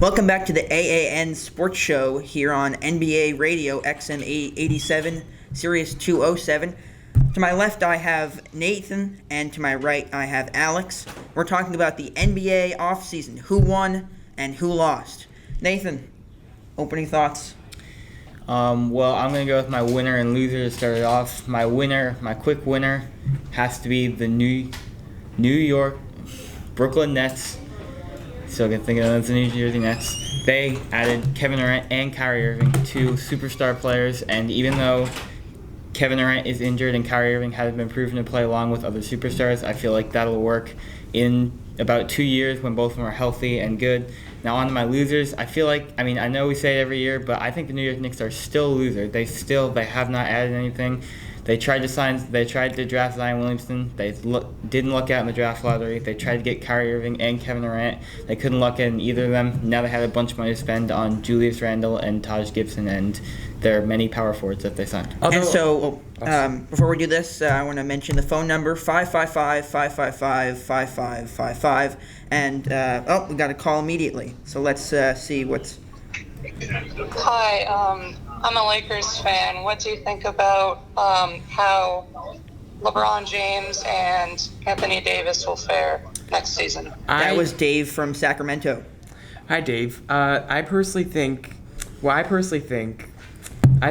Welcome back to the AAN Sports Show here on NBA Radio XM 87, Sirius 207. To my left, I have Nathan, and to my right, I have Alex. We're talking about the NBA offseason, who won and who lost. Nathan, opening thoughts? Well, I'm going to go with my winner and loser to start it off. My quick winner, has to be the New York Brooklyn Nets. So I can think of them as the New Jersey Nets. They added Kevin Durant and Kyrie Irving, two superstar players, and even though Kevin Durant is injured and Kyrie Irving hasn't been proven to play along with other superstars, I feel like that'll work in about 2 years when both of them are healthy and good. Now on to my losers. I know we say it every year, but I think the New York Knicks are still a loser. They have not added anything. They tried to draft Zion Williamson. They didn't look out in the draft lottery. They tried to get Kyrie Irving and Kevin Durant. They couldn't look at either of them. Now they had a bunch of money to spend on Julius Randle and Taj Gibson and their many power forwards that they signed. Before we do this, I want to mention the phone number, 555-555-5555. And, we got a call immediately. So let's see what's... Hi, I'm a Lakers fan. What do you think about how LeBron James and Anthony Davis will fare next season? That was Dave from Sacramento. Hi, Dave. I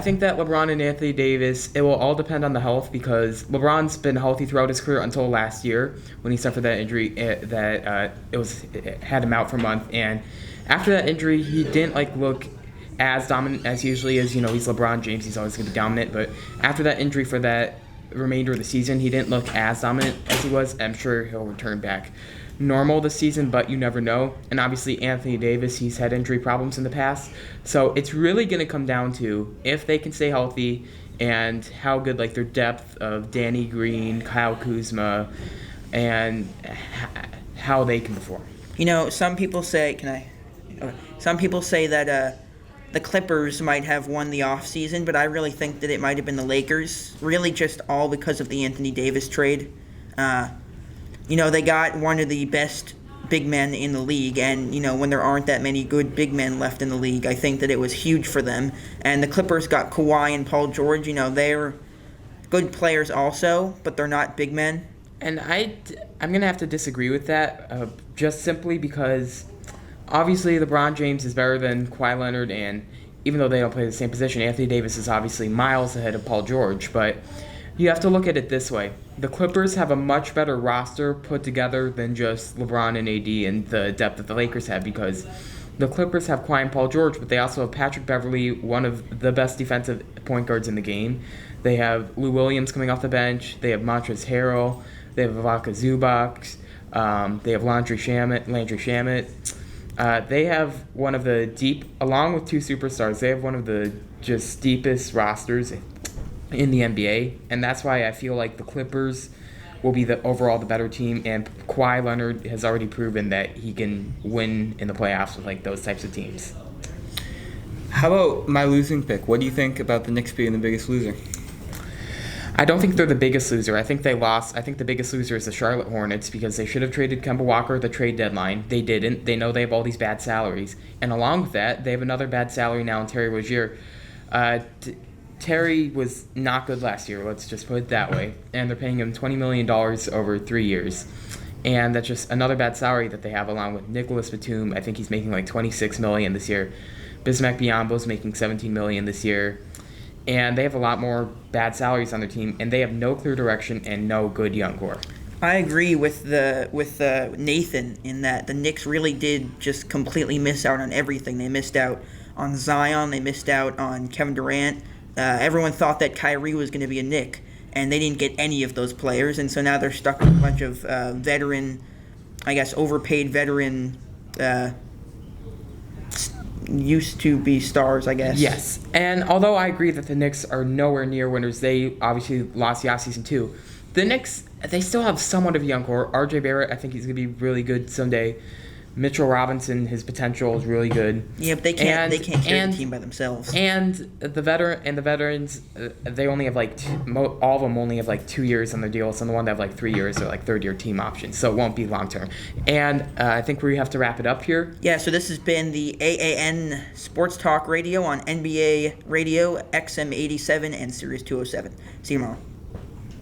think that LeBron and Anthony Davis, it will all depend on the health because LeBron's been healthy throughout his career until last year when he suffered that injury it had him out for a month. And after that injury, he didn't look as dominant as he usually is. He's LeBron James. He's always going to be dominant. But after that injury for that remainder of the season, he didn't look as dominant as he was. I'm sure he'll return back normal this season, but you never know. And obviously Anthony Davis, he's had injury problems in the past. So it's really going to come down to if they can stay healthy and how good their depth of Danny Green, Kyle Kuzma, and how they can perform. Some people say, that the Clippers might have won the offseason, but I really think that it might have been the Lakers, really just all because of the Anthony Davis trade. They got one of the best big men in the league, and, when there aren't that many good big men left in the league, I think that it was huge for them. And the Clippers got Kawhi and Paul George. They're good players also, but they're not big men. And I'm going to have to disagree with that, just simply because obviously LeBron James is better than Kawhi Leonard, and even though they don't play the same position, Anthony Davis is obviously miles ahead of Paul George. But you have to look at it this way. The Clippers have a much better roster put together than just LeBron and AD and the depth that the Lakers have, because the Clippers have Kawhi and Paul George, but they also have Patrick Beverley, one of the best defensive point guards in the game. They have Lou Williams coming off the bench. They have Montrezl Harrell. They have Ivica Zubac. They have Landry Shamet. They have one of the along with two superstars, they have one of the just deepest rosters in the NBA, and that's why I feel like the Clippers will be the better team, and Kawhi Leonard has already proven that he can win in the playoffs with those types of teams. How about my losing pick? What do you think about the Knicks being the biggest loser? I don't think they're the biggest loser. I think they lost. I think the biggest loser is the Charlotte Hornets because they should have traded Kemba Walker at the trade deadline. They didn't. They know they have all these bad salaries. And along with that, they have another bad salary now in Terry Rozier. Terry was not good last year, let's just put it that way. And they're paying him $20 million over 3 years. And that's just another bad salary that they have, along with Nicholas Batum. I think he's making $26 million this year. Bismack Biyombo's making $17 million this year. And they have a lot more bad salaries on their team, and they have no clear direction and no good young core. I agree with Nathan in that the Knicks really did just completely miss out on everything. They missed out on Zion. They missed out on Kevin Durant. Everyone thought that Kyrie was going to be a Knick, and they didn't get any of those players. And so now they're stuck with a bunch of overpaid veteran used to be stars, I guess. Yes, and although I agree that the Knicks are nowhere near winners, they obviously lost the offseason too. The Knicks, they still have somewhat of a young core. RJ Barrett, I think he's going to be really good someday. Mitchell Robinson, his potential is really good. Yeah, but they can't carry the team by themselves. And the veterans, they only have all of them only have 2 years on their deals, and the one that have 3 years are third-year team options, so it won't be long-term. And I think we have to wrap it up here. Yeah, so this has been the AAN Sports Talk Radio on NBA Radio, XM 87 and Sirius 207. See you tomorrow.